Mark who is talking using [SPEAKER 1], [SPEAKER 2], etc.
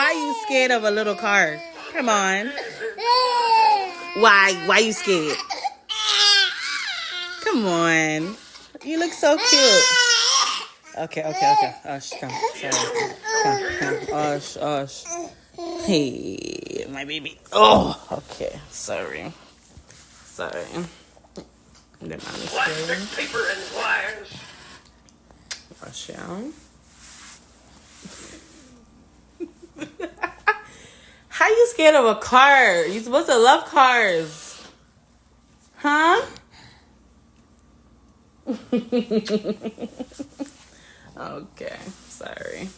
[SPEAKER 1] why are you scared of a little car? Come on. Why? Why you scared? Come on. You look so cute. Okay. Hush, come. Sorry. Come. Hush. Hey, my baby. Oh, okay. Sorry. Then I'm scared.
[SPEAKER 2] Paper and wires.
[SPEAKER 1] Wash out. How you scared of a car? You supposed to love cars. Huh? Okay, sorry.